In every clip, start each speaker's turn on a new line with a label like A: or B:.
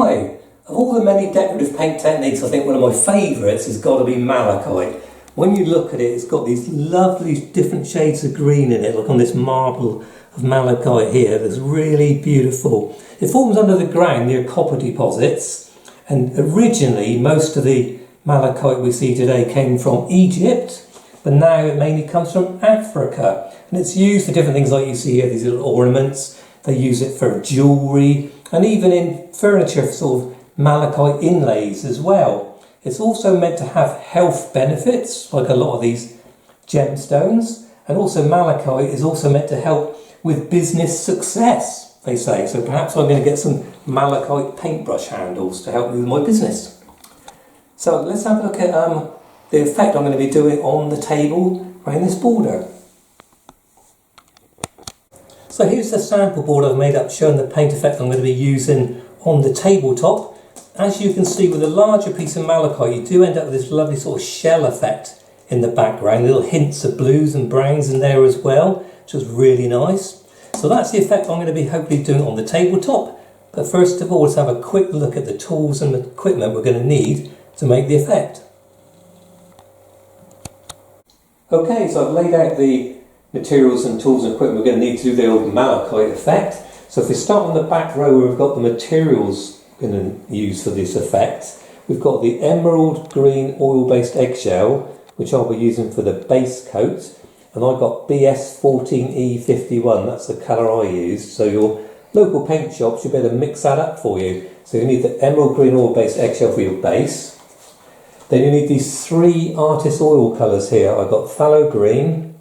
A: Right, of all the many decorative paint techniques, I think one of my favourites has got to be malachite. When you look at it, it's got these lovely different shades of green in it, like on this marble of malachite here, that's really beautiful. It forms under the ground near copper deposits, and originally most of the malachite we see today came from Egypt, but now it mainly comes from Africa, and it's used for different things like you see here, these little ornaments. They use it for jewellery and even in furniture, sort of malachite inlays as well. It's also meant to have health benefits, like a lot of these gemstones, and also malachite is also meant to help with business success, they say. So perhaps I'm going to get some malachite paintbrush handles to help me with my business. So let's have a look at the effect I'm going to be doing on the table around this border. So here's the sample board I've made up showing the paint effect I'm going to be using on the tabletop. As you can see, with a larger piece of malachite you do end up with this lovely sort of shell effect in the background, little hints of blues and browns in there as well, which is really nice. So that's the effect I'm going to be hopefully doing on the tabletop. But first of all, let's have a quick look at the tools and equipment we're going to need to make the effect. Okay, so I've laid out the materials and tools and equipment we're going to need to do the old malachite effect. So if we start on the back row where we've got the materials we're going to use for this effect, we've got the emerald green oil-based eggshell, which I'll be using for the base coat, and I've got BS14E51, that's the colour I used. So your local paint shop should be able to mix that up for you. So you need the emerald green oil-based eggshell for your base. Then you need these three artist oil colours here. I've got phthalo green,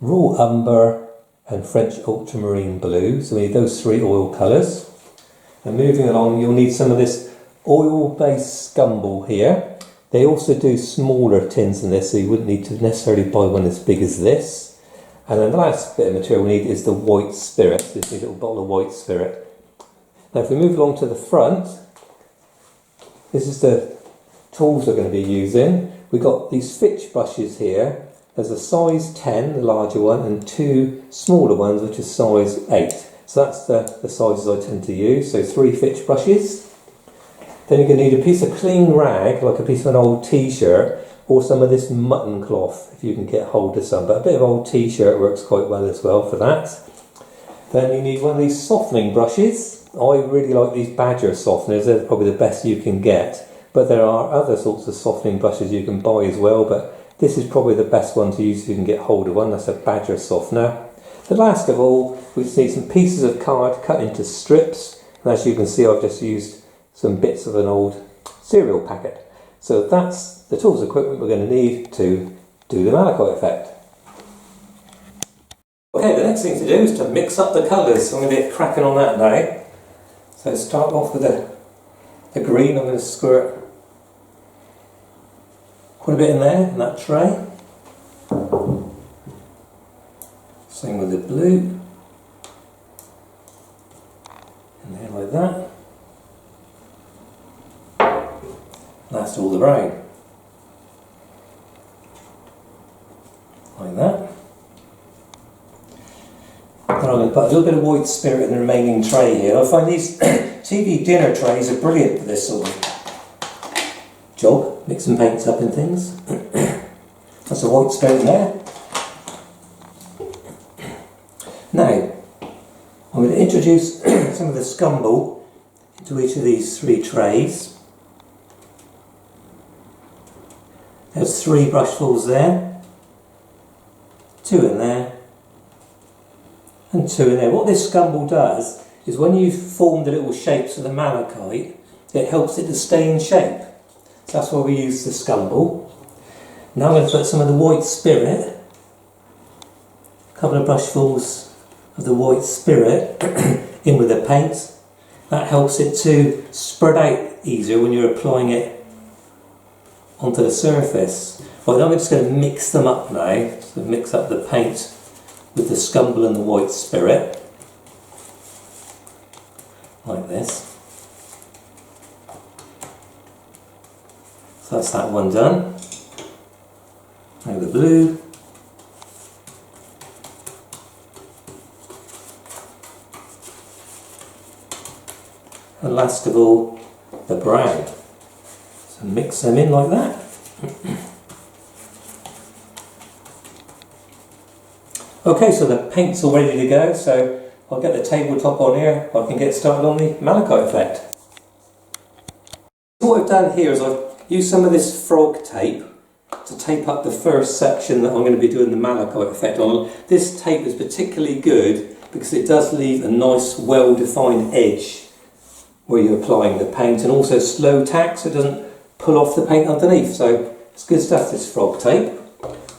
A: raw umber and French ultramarine blue. So we need those three oil colours. And moving along, you'll need some of this oil-based scumble here. They also do smaller tins than this, so you wouldn't need to necessarily buy one as big as this. And then the last bit of material we need is the white spirit. This is a little bottle of white spirit. Now if we move along to the front, this is the tools we're going to be using. We've got these Fitch brushes here. There's a size 10, the larger one, and two smaller ones, which are size 8. So that's the sizes I tend to use. So 3 Fitch brushes. Then you're going to need a piece of clean rag, like a piece of an old t-shirt, or some of this mutton cloth, if you can get hold of some. But a bit of old t-shirt works quite well as well for that. Then you need one of these softening brushes. I really like these Badger softeners. They're probably the best you can get. But there are other sorts of softening brushes you can buy as well. But this is probably the best one to use if you can get hold of one. That's a Badger softener. The last of all, we just need some pieces of card cut into strips. And as you can see, I've just used some bits of an old cereal packet. So that's the tools and equipment we're going to need to do the malachite effect. Okay, the next thing to do is to mix up the colours. So I'm going to get cracking on that now. So start off with the green. I'm going to squirt quite a bit in there, in that tray. Same with the blue. In there like that. Last all the brown. Like that. Then I'm going to put a little bit of white spirit in the remaining tray here. I find these TV dinner trays are brilliant for this sort of job, mixing paints up and things. That's the white spirit in there. Now, I'm going to introduce some of the scumble into each of these 3 trays. There's 3 brushfuls there, 2 in there, and 2 in there. What this scumble does is when you've formed the little shapes of the malachite, it helps it to stay in shape. So that's why we use the scumble. Now I'm going to put some of the white spirit, a couple of brushfuls of the white spirit in with the paint. That helps it to spread out easier when you're applying it onto the surface. Right, I'm just going to mix them up now. So mix up the paint with the scumble and the white spirit. Like this. So that's that one done. Now the blue. And last of all, the brown. So mix them in like that. Okay, so the paint's all ready to go, so I'll get the tabletop on here, I can get started on the malachite effect. So what I've done here is I've used some of this frog tape to tape up the first section that I'm going to be doing the malachite effect on. This tape is particularly good because it does leave a nice well-defined edge where you're applying the paint, and also slow tack so it doesn't pull off the paint underneath. So it's good stuff, this frog tape.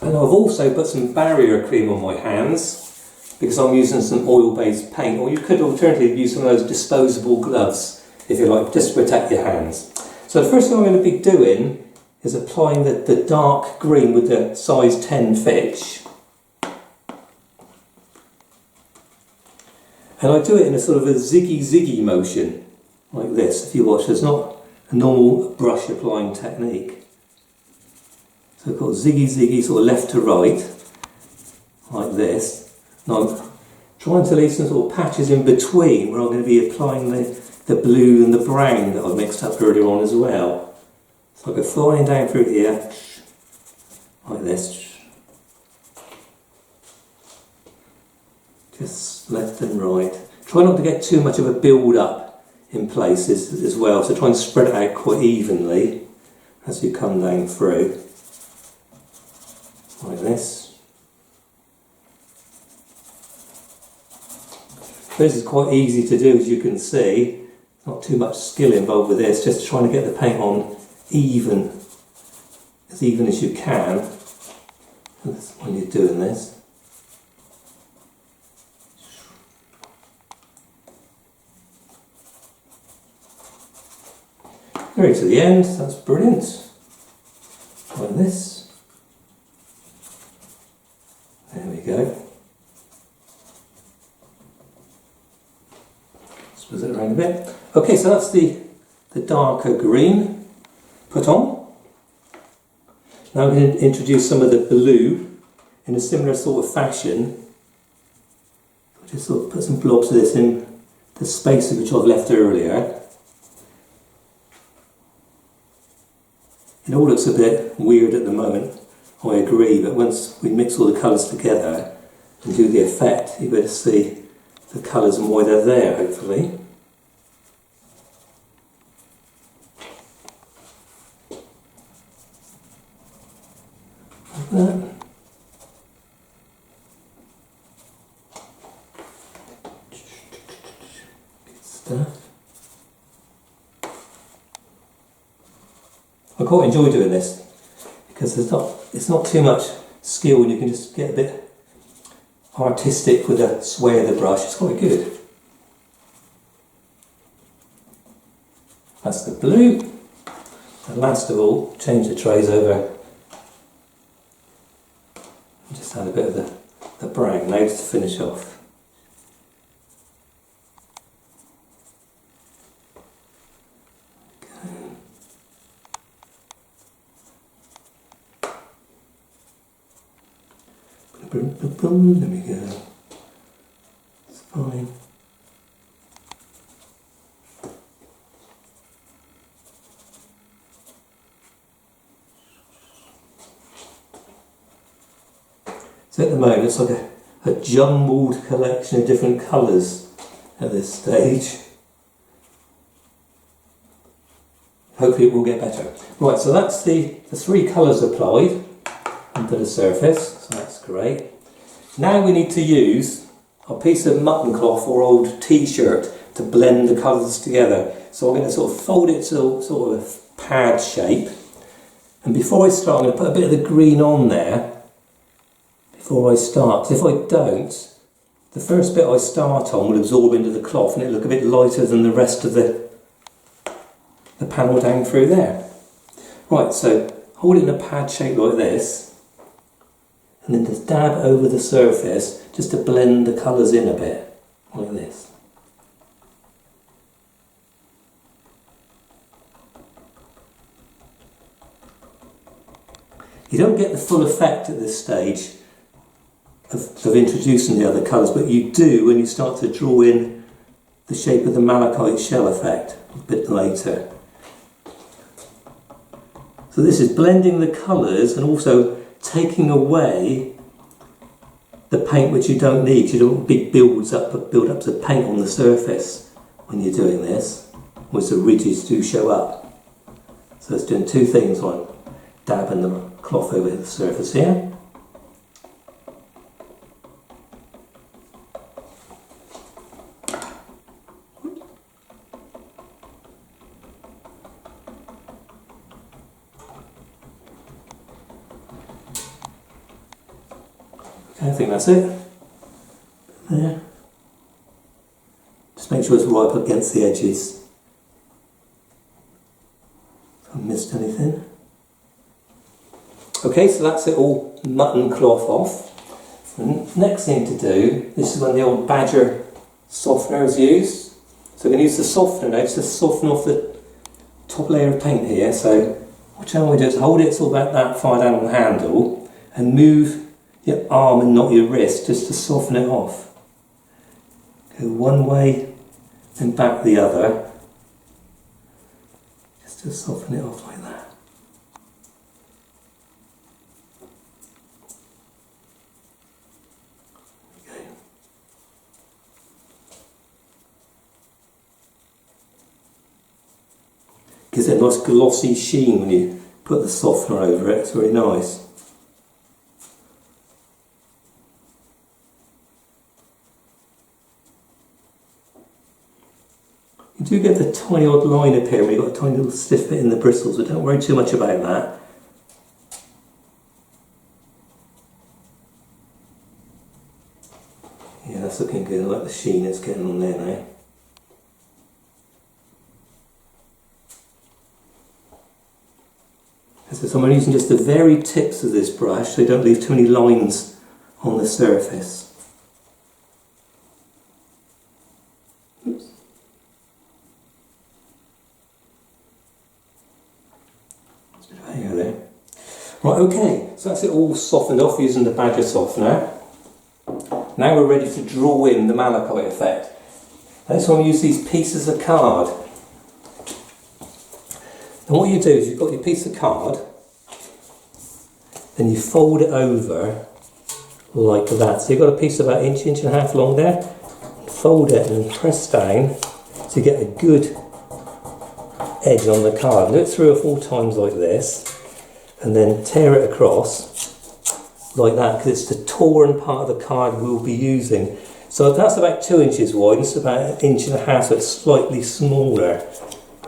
A: And I've also put some barrier cream on my hands because I'm using some oil-based paint, or you could alternatively use some of those disposable gloves if you like, just to protect your hands. So the first thing I'm going to be doing is applying the dark green with the size 10 Fitch. And I do it in a sort of a ziggy motion, like this. If you watch, it's not a normal brush applying technique. So I've got ziggy sort of left to right, like this. Now I'm trying to leave some sort of patches in between where I'm going to be applying the blue and the brown that I've mixed up earlier on as well. So I go flying down through here, like this. Just left and right. Try not to get too much of a build up in places as well, so try and spread it out quite evenly as you come down through, like this. This is quite easy to do, as you can see. Not too much skill involved with this, just trying to get the paint on even as you can when you're doing this. Very to the end, that's brilliant. Like this. There we go. Split it around a bit. Okay, so that's the darker green put on. Now I'm going to introduce some of the blue in a similar sort of fashion. I'll just sort of put some blobs of this in the spaces which I've left earlier. It all looks a bit weird at the moment, I agree, but once we mix all the colours together and do the effect, you'll be able to see the colours and why they're there, hopefully. Like that. Good stuff. I quite enjoy doing this because it's not too much skill, and you can just get a bit artistic with the sway of the brush. It's quite good. That's the blue. And last of all, change the trays over. Just add a bit of the brown now just to finish off. Boom, there we go. It's fine. So at the moment it's like a jumbled collection of different colours at this stage. Hopefully it will get better. Right, so that's the three colours applied onto the surface, so that's great. Now we need to use a piece of mutton cloth or old t-shirt to blend the colours together. So I'm going to sort of fold it to sort of a pad shape. And before I start, I'm going to put a bit of the green on there before I start. If I don't, the first bit I start on will absorb into the cloth and it'll look a bit lighter than the rest of the panel down through there. Right, so hold it in a pad shape like this. And then just dab over the surface just to blend the colours in a bit, like this. You don't get the full effect at this stage of introducing the other colours, but you do when you start to draw in the shape of the malachite shell effect a bit later. So this is blending the colours and also taking away the paint which you don't need. You don't want big build-ups of paint on the surface when you're doing this, which the ridges do show up. So it's doing two things, one, dabbing the cloth over the surface here. I think that's it. There. Just make sure it's right up against the edges. If I missed anything. Okay, so that's it all mutton cloth off. The next thing to do, this is when the old badger softener is used. So we're going to use the softener now just to soften off the top layer of paint here. So what I'm going to do is hold it so about that far down on the handle and move your arm and not your wrist, just to soften it off. Go one way and back the other, just to soften it off like that. Okay. Gives it a nice glossy sheen when you put the softener over it, it's very nice. You do get the tiny odd line up here where you've got a tiny little stiff bit in the bristles, but don't worry too much about that. Yeah, that's looking good. I like the sheen it's getting on there now. So I'm using just the very tips of this brush so you don't leave too many lines on the surface. Oops. There. Right, okay, so that's it all softened off using the badger softener. Now we're ready to draw in the malachite effect. That's when we use these pieces of card. And what you do is you've got your piece of card, then you fold it over like that. So you've got a piece about an inch, inch and a half long there. Fold it and press down to get a good edge on the card. Do it 3 or 4 times like this, and then tear it across like that, because it's the torn part of the card we'll be using. So that's about 2 inches wide, it's about 1.5 inches, so it's slightly smaller.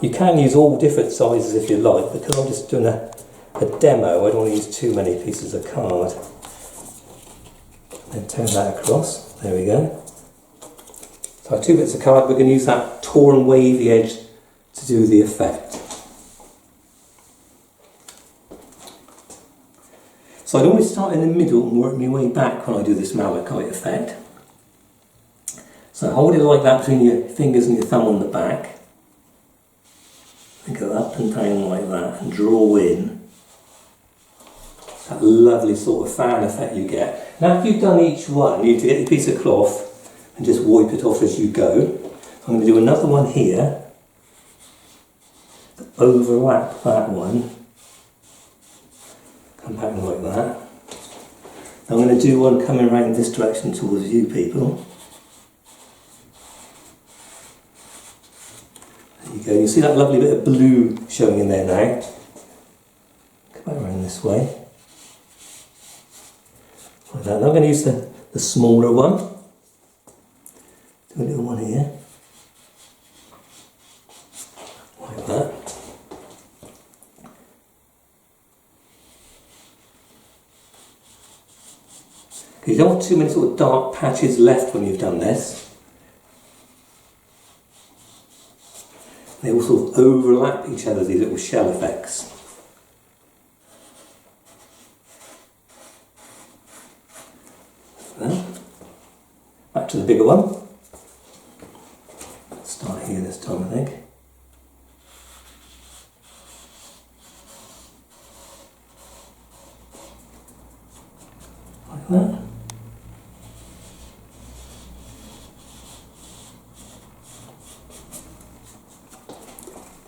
A: You can use all different sizes if you like, because I'm just doing a demo, I don't want to use too many pieces of card. Then turn that across, there we go. So 2 bits of card, we're going to use that torn wavy edge to do the effect. So I'd always start in the middle and work my way back when I do this malachite effect. So hold it like that between your fingers and your thumb on the back. And go up and down like that and draw in that lovely sort of fan effect you get. Now if you've done each one, you need to get your piece of cloth and just wipe it off as you go. So I'm going to do another one here. Overlap that one, come back like that. I'm going to do one coming around this direction towards you people. There you go, you see that lovely bit of blue showing in there now. Come back around this way. Like that. Now I'm going to use the smaller one. Do a little one here. Like that. You don't want too many sort of dark patches left when you've done this. They all sort of overlap each other, these little shell effects. Back to the bigger one. Start here this time, I think. Like that.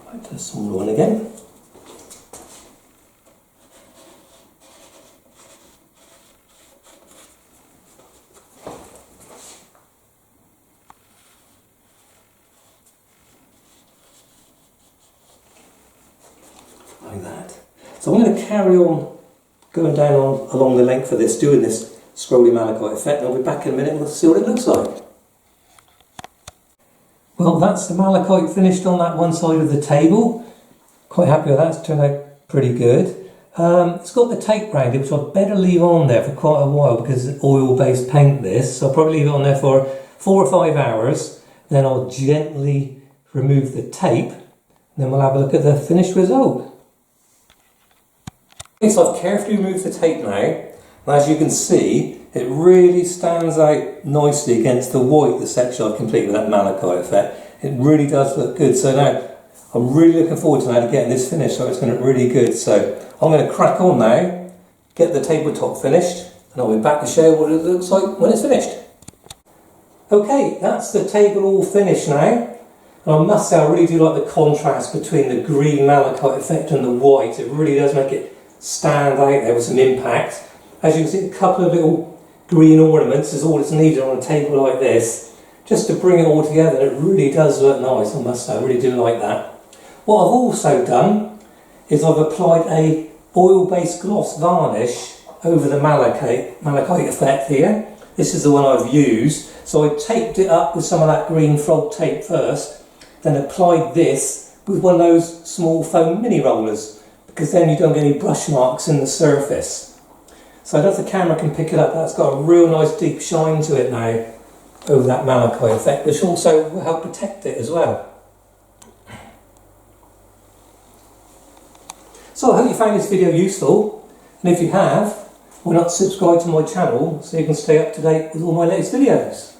A: Back to the smaller one again. So I'm going to carry on going down along the length of this, doing this scrolly malachite effect, and I'll be back in a minute and we'll see what it looks like. Well, that's the malachite finished on that one side of the table. Quite happy with that, it's turned out pretty good. It's got the tape round it, which I'd better leave on there for quite a while because it's oil-based paint this. So I'll probably leave it on there for 4 or 5 hours. Then I'll gently remove the tape. And then we'll have a look at the finished result. Okay, so I've carefully removed the tape now. And as you can see, it really stands out nicely against the white, the section I've completed with that malachite effect. It really does look good. So now, I'm really looking forward to now getting this finished, so it's going to look really good. So I'm going to crack on now, get the tabletop finished, and I'll be back to show what it looks like when it's finished. Okay, that's the table all finished now. And I must say, I really do like the contrast between the green malachite effect and the white. It really does make it stand out there with some impact. As you can see, a couple of little green ornaments is all that's needed on a table like this, just to bring it all together. It really does look nice, I must say, I really do like that. What I've also done is I've applied a oil-based gloss varnish over the malachite effect here. This is the one I've used. So I taped it up with some of that green frog tape first, then applied this with one of those small foam mini rollers, because then you don't get any brush marks in the surface. So I don't know if the camera can pick it up, that's got a real nice deep shine to it now over that malachite effect, which also will help protect it as well. So I hope you found this video useful, and if you have, why not subscribe to my channel so you can stay up to date with all my latest videos.